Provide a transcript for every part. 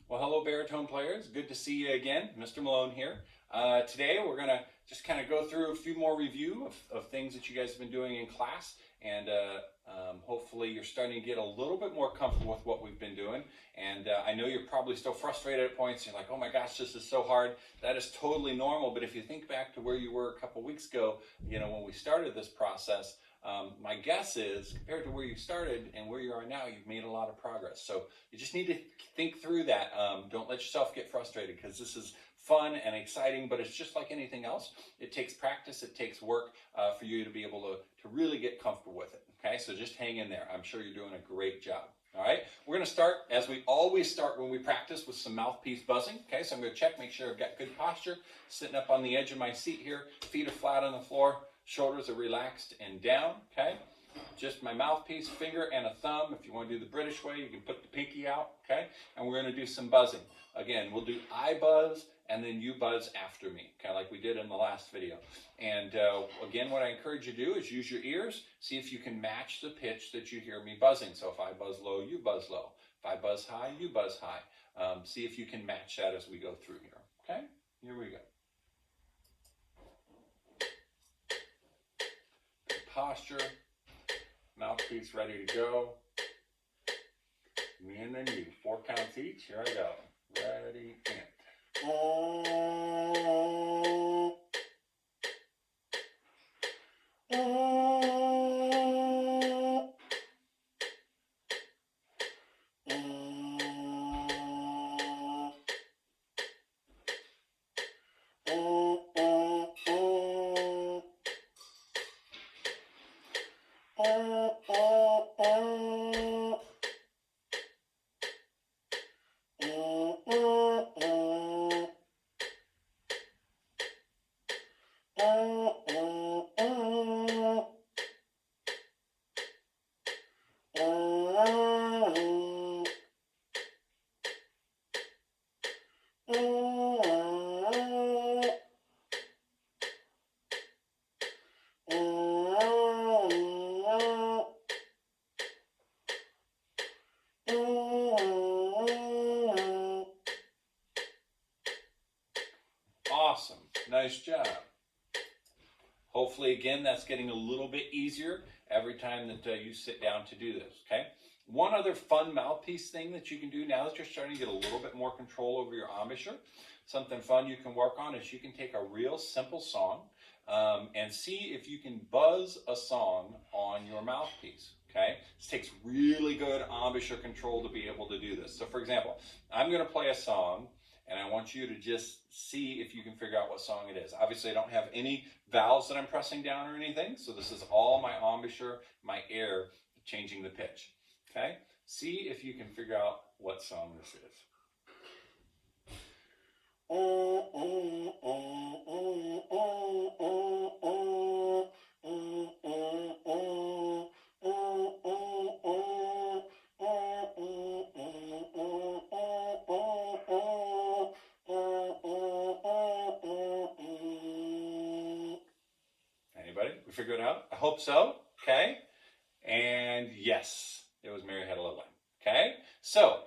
Well, hello, baritone players. Good to see you again. Mr. Malone here. Today, we're going to just kind of go through a few more review of things that you guys have been doing in class. And hopefully, you're starting to get a little bit more comfortable with what we've been doing. And I know you're probably still frustrated at points. You're like, oh my gosh, this is so hard. That is totally normal. But if you think back to where you were a couple weeks ago, when we started this process, my guess is, compared to where you started and where you are now, you've made a lot of progress. So you just need to think through that. Don't let yourself get frustrated, because this is fun and exciting, but it's just like anything else. It takes practice, it takes work for you to be able to really get comfortable with it. Okay, so just hang in there. I'm sure you're doing a great job. All right, we're going to start, as we always start when we practice, with some mouthpiece buzzing. Okay, so I'm going to check, make sure I've got good posture. Sitting up on the edge of my seat here, feet are flat on the floor. Shoulders are relaxed and down, okay? Just my mouthpiece, finger and a thumb. If you want to do the British way, you can put the pinky out, okay? And we're going to do some buzzing. Again, we'll do I buzz and then you buzz after me, kind of like we did in the last video. And again, what I encourage you to do is use your ears. See if you can match the pitch that you hear me buzzing. So if I buzz low, you buzz low. If I buzz high, you buzz high. See if you can match that as we go through here, okay? Here we go. Posture, mouthpiece ready to go. Me and then you. 4 counts each. Here I go. Ready and. Awesome. Nice job. Hopefully, again, that's getting a little bit easier every time that you sit down to do this, okay? One other fun mouthpiece thing that you can do now that you're starting to get a little bit more control over your embouchure, something fun you can work on is you can take a real simple song and see if you can buzz a song on your mouthpiece, okay? This takes really good embouchure control to be able to do this. So, for example, I'm going to play a song, and I want you to just see if you can figure out what song it is. Obviously, I don't have any vowels that I'm pressing down or anything, so this is all my embouchure, my air, changing the pitch. Okay? See if you can figure out what song this is. Anybody? We figured it out? I hope so. Okay? And yes, it was Mary Had a Little Lamb. Okay? So,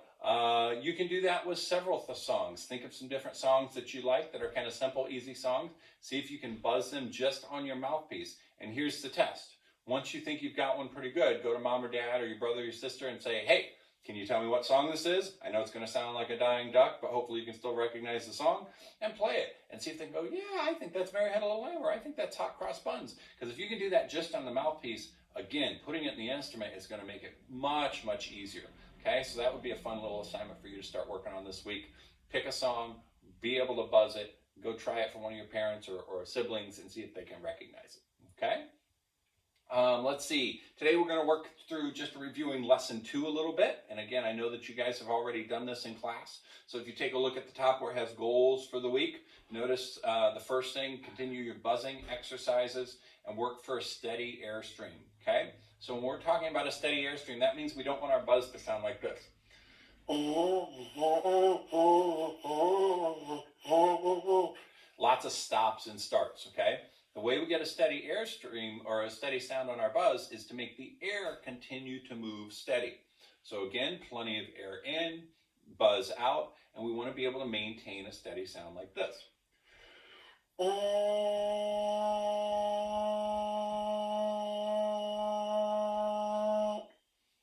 you can do that with several songs. Think of some different songs that you like that are kind of simple, easy songs. See if you can buzz them just on your mouthpiece. And here's the test. Once you think you've got one pretty good, go to mom or dad or your brother or your sister and say, hey, can you tell me what song this is? I know it's going to sound like a dying duck, but hopefully you can still recognize the song, and play it and see if they can go, yeah, I think that's Mary Had a Little Lamb, or I think that's Hot Cross Buns. Because if you can do that just on the mouthpiece, again, putting it in the instrument is going to make it much, much easier. Okay, so that would be a fun little assignment for you to start working on this week. Pick a song, be able to buzz it, go try it for one of your parents or siblings and see if they can recognize it. Okay? Let's see. Today we're going to work through just reviewing lesson 2 a little bit. And again, I know that you guys have already done this in class. So if you take a look at the top where it has goals for the week, notice the first thing, continue your buzzing exercises and work for a steady airstream. Okay? So when we're talking about a steady airstream, that means we don't want our buzz to sound like this. Lots of stops and starts, okay? The way we get a steady airstream or a steady sound on our buzz is to make the air continue to move steady. So again, plenty of air in, buzz out, and we want to be able to maintain a steady sound like this.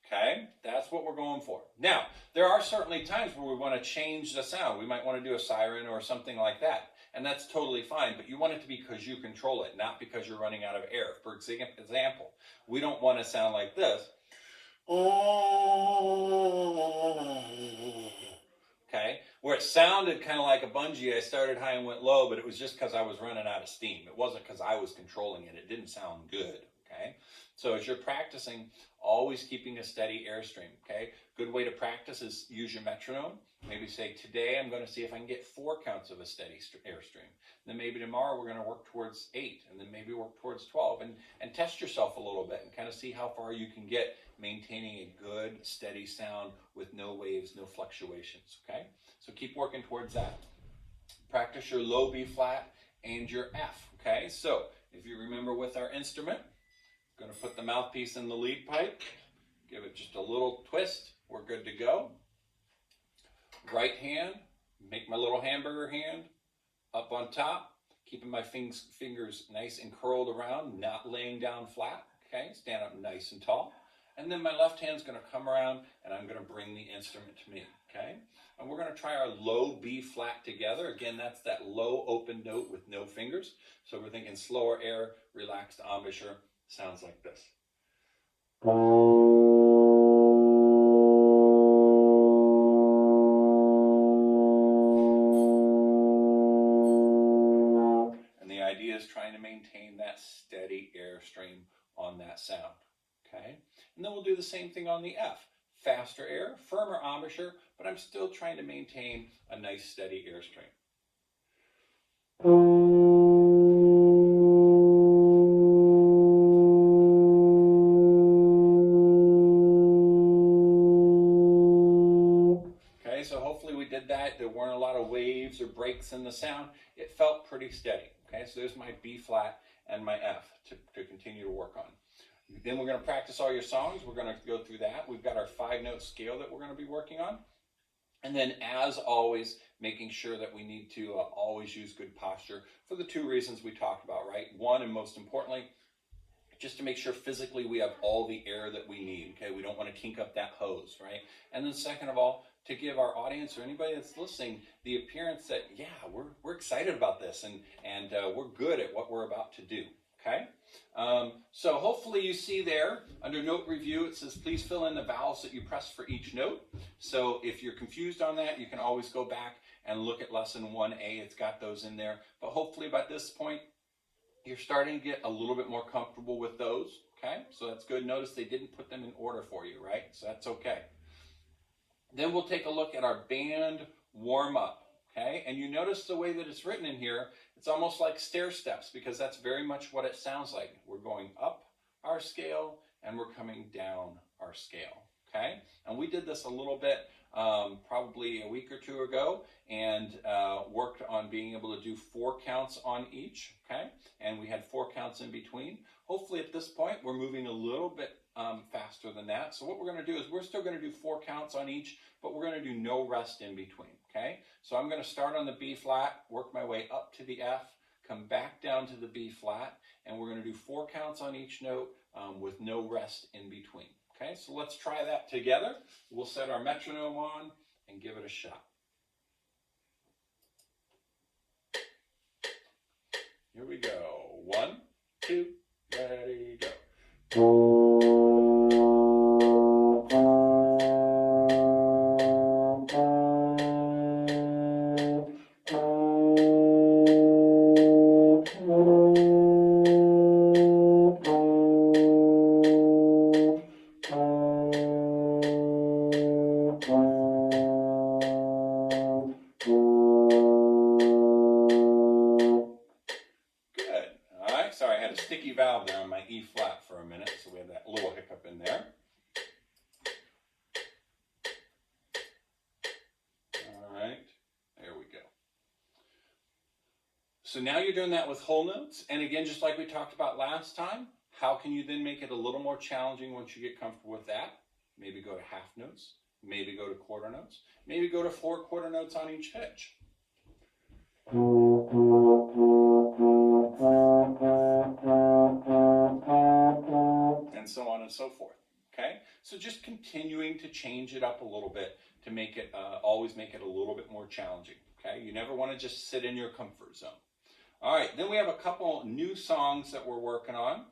Okay, that's what we're going for. Now, there are certainly times where we want to change the sound. We might want to do a siren or something like that, and that's totally fine, but you want it to be because you control it, not because you're running out of air. For example, we don't want to sound like this. Okay, where it sounded kind of like a bungee. I started high and went low, but it was just because I was running out of steam. It wasn't because I was controlling it. It didn't sound good. Okay, so as you're practicing, always keeping a steady airstream. Okay, good way to practice is use your metronome. Maybe say, today I'm going to see if I can get 4 counts of a steady airstream. Then maybe tomorrow we're going to work towards 8, and then maybe work towards 12, and test yourself a little bit and kind of see how far you can get maintaining a good steady sound with no waves, no fluctuations. Okay, so keep working towards that. Practice your low B flat and your F. Okay, so if you remember with our instrument, I'm going to put the mouthpiece in the lead pipe, give it just a little twist, we're good to go. Right hand, make my little hamburger hand up on top, keeping my fingers nice and curled around, not laying down flat. Okay, stand up nice and tall. And then my left hand's going to come around and I'm going to bring the instrument to me. Okay, and we're going to try our low B flat together. Again, that's that low open note with no fingers. So we're thinking slower air, relaxed embouchure, sounds like this. Is trying to maintain that steady airstream on that sound. Okay, and then we'll do the same thing on the F. Faster air, firmer embouchure, but I'm still trying to maintain a nice steady airstream. Okay, so hopefully we did that. There weren't a lot of waves or breaks in the sound. It felt pretty steady. Okay, so there's my B flat and my F to continue to work on. Then we're going to practice all your songs. We're going to go through that. We've got our 5-note scale that we're going to be working on. And then, as always, making sure that we need to always use good posture for the 2 reasons we talked about, right? One, and most importantly, just to make sure physically we have all the air that we need, okay? We don't want to kink up that hose, right? And then second of all, to give our audience or anybody that's listening the appearance that, yeah, we're excited about this and we're good at what we're about to do, okay? So hopefully you see there, under note review, it says, please fill in the vowels that you press for each note. So if you're confused on that, you can always go back and look at lesson 1A. It's got those in there. But hopefully by this point, you're starting to get a little bit more comfortable with those, okay? So that's good. Notice they didn't put them in order for you, right? So that's okay. Then we'll take a look at our band warm-up, okay? And you notice the way that it's written in here, it's almost like stair steps because that's very much what it sounds like. We're going up our scale and we're coming down our scale, okay? And we did this a little bit probably a week or 2 ago and worked on being able to do 4 counts on each, okay? And we had 4 counts in between. Hopefully at this point, we're moving a little bit faster than that. So what we're going to do is we're still going to do 4 counts on each, but we're going to do no rest in between, okay? So I'm going to start on the B flat, work my way up to the F, come back down to the B flat, and we're going to do 4 counts on each note with no rest in between, okay? So let's try that together. We'll set our metronome on and give it a shot. Here we go. 1, 2, ready, go. Sorry, I had a sticky valve there on my E flat for a minute, so we had that little hiccup in there. All right, there we go. So now you're doing that with whole notes, and again, just like we talked about last time, how can you then make it a little more challenging once you get comfortable with that? Maybe go to half notes, maybe go to quarter notes, maybe go to 4 quarter notes on each pitch. And so on and so forth. Okay, so just continuing to change it up a little bit to make it, always make it a little bit more challenging. Okay, you never want to just sit in your comfort zone. All right, then we have a couple new songs that we're working on.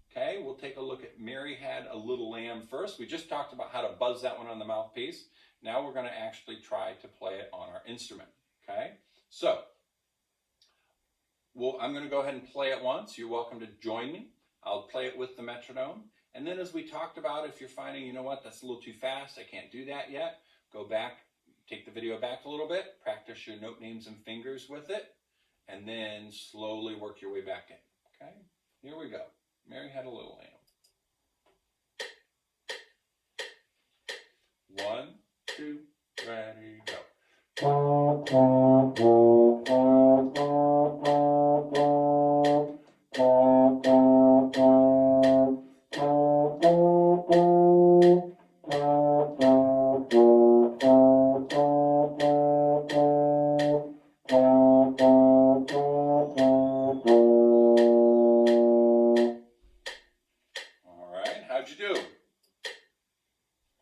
Okay, we'll take a look at Mary Had a Little Lamb first. We just talked about how to buzz that one on the mouthpiece. Now we're going to actually try to play it on our instrument. Okay, so I'm going to go ahead and play it once. You're welcome to join me. I'll play it with the metronome. And then as we talked about, if you're finding, you know what, that's a little too fast, I can't do that yet, go back, take the video back a little bit, practice your note names and fingers with it, and then slowly work your way back in. Okay, here we go. Mary Had a Little Lamb. 1, 2, ready, go. How'd you do?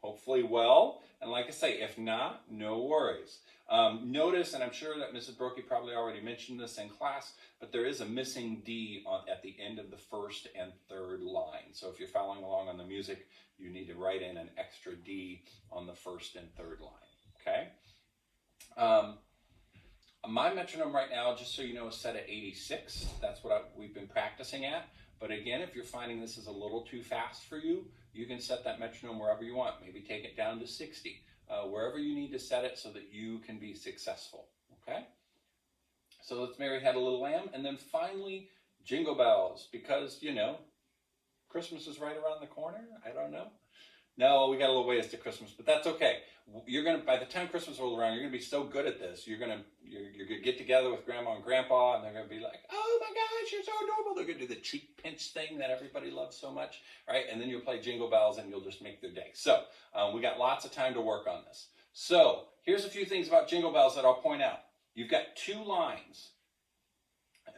Hopefully well, and like I say, if not, no worries. Notice, and I'm sure that Mrs. Brokey probably already mentioned this in class, but there is a missing D at the end of the first and third line. So if you're following along on the music, you need to write in an extra D on the first and third line, okay? My metronome right now, just so you know, is set at 86. That's what we've been practicing at. But again, if you're finding this is a little too fast for you, you can set that metronome wherever you want. Maybe take it down to 60, wherever you need to set it so that you can be successful, okay? So let's Mary Had a Little Lamb, and then finally, Jingle Bells, because, you know, Christmas is right around the corner. I don't know. No, we got a little ways to Christmas, but that's okay. You're gonna, by the time Christmas rolls around, you're gonna be so good at this. You're gonna get together with Grandma and Grandpa, and they're gonna be like, "Oh my gosh, you're so adorable!" They're gonna do the cheek pinch thing that everybody loves so much, right? And then you'll play Jingle Bells, and you'll just make their day. So we got lots of time to work on this. So here's a few things about Jingle Bells that I'll point out. You've got 2 lines.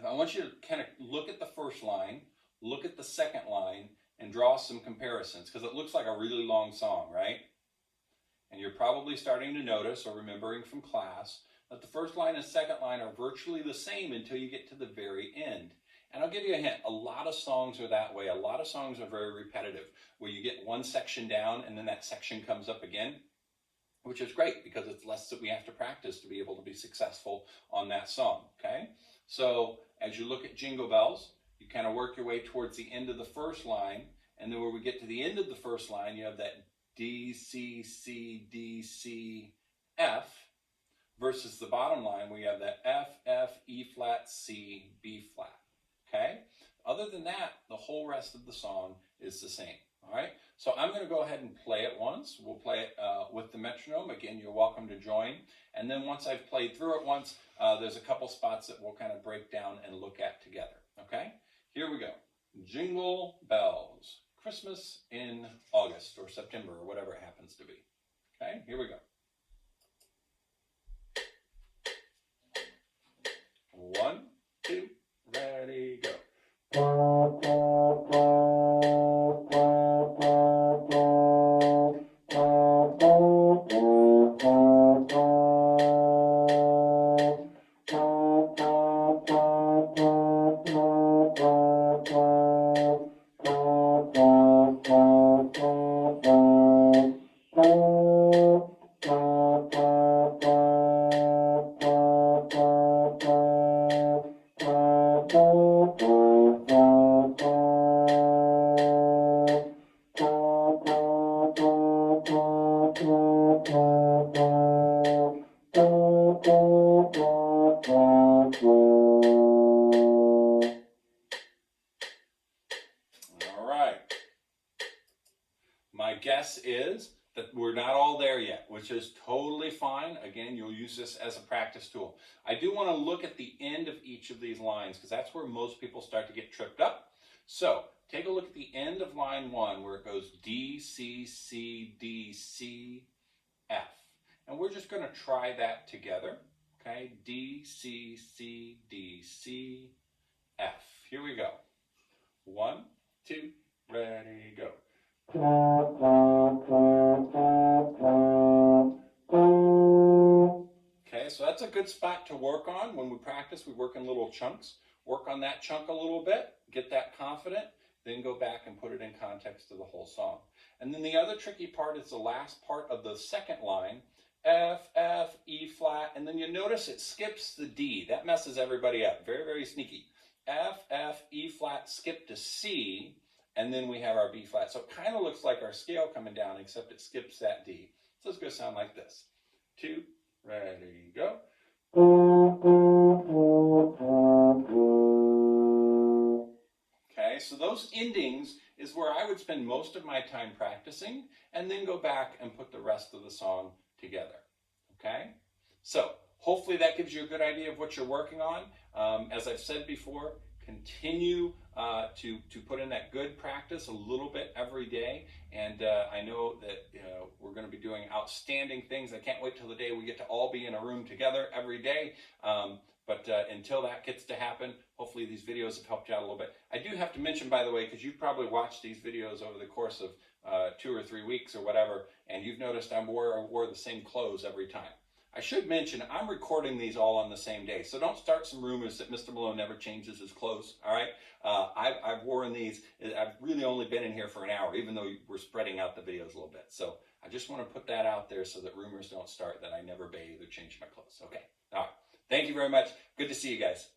I want you to kind of look at the first line, look at the second line, and draw some comparisons, because it looks like a really long song, right? And you're probably starting to notice, or remembering from class, that the first line and second line are virtually the same until you get to the very end. And I'll give you a hint, a lot of songs are that way. A lot of songs are very repetitive, where you get one section down and then that section comes up again, which is great because it's less that we have to practice to be able to be successful on that song, okay? So as you look at Jingle Bells, you kind of work your way towards the end of the first line, and then when we get to the end of the first line, you have that D, C, C, D, C, F, versus the bottom line where you have that F, F, E flat, C, B flat, okay? Other than that, the whole rest of the song is the same, all right? So I'm going to go ahead and play it once. We'll play it with the metronome. Again, you're welcome to join. And then once I've played through it once, there's a couple spots that we'll kind of break down and look at together, okay? Here we go. Jingle Bells. Christmas in August or September or whatever it happens to be. Okay, here we go. 1, 2, ready, go. My guess is that we're not all there yet, which is totally fine. Again, you'll use this as a practice tool. I do want to look at the end of each of these lines because that's where most people start to get tripped up. So take a look at the end of line 1 where it goes D, C, C, D, C, F. And we're just going to try that together. Okay, D, C, C, D, C, F. Here we go. 1, 2, ready, go. Okay, so that's a good spot to work on. When we practice, we work in little chunks. Work on that chunk a little bit, get that confident, then go back and put it in context of the whole song. And then the other tricky part is the last part of the second line, F, F, E flat, and then you notice it skips the D. That messes everybody up. Very, very sneaky. F, F, E flat, skip to C, and then we have our B flat. So it kind of looks like our scale coming down, except it skips that D. So it's going to sound like this. 2, ready, go. Okay, so those endings is where I would spend most of my time practicing, and then go back and put the rest of the song together. Okay, so hopefully that gives you a good idea of what you're working on. As I've said before, continue to put in that good practice a little bit every day, and I know that we're going to be doing outstanding things. I can't wait till the day we get to all be in a room together every day. But until that gets to happen, hopefully these videos have helped you out a little bit. I do have to mention, by the way, because you've probably watched these videos over the course of 2 or 3 weeks or whatever, and you've noticed I wore the same clothes every time. I should mention, I'm recording these all on the same day, so don't start some rumors that Mr. Malone never changes his clothes, all right? I've worn these, I've really only been in here for an hour, even though we're spreading out the videos a little bit. So I just want to put that out there so that rumors don't start that I never bathe or change my clothes. Okay, all right. Thank you very much. Good to see you guys.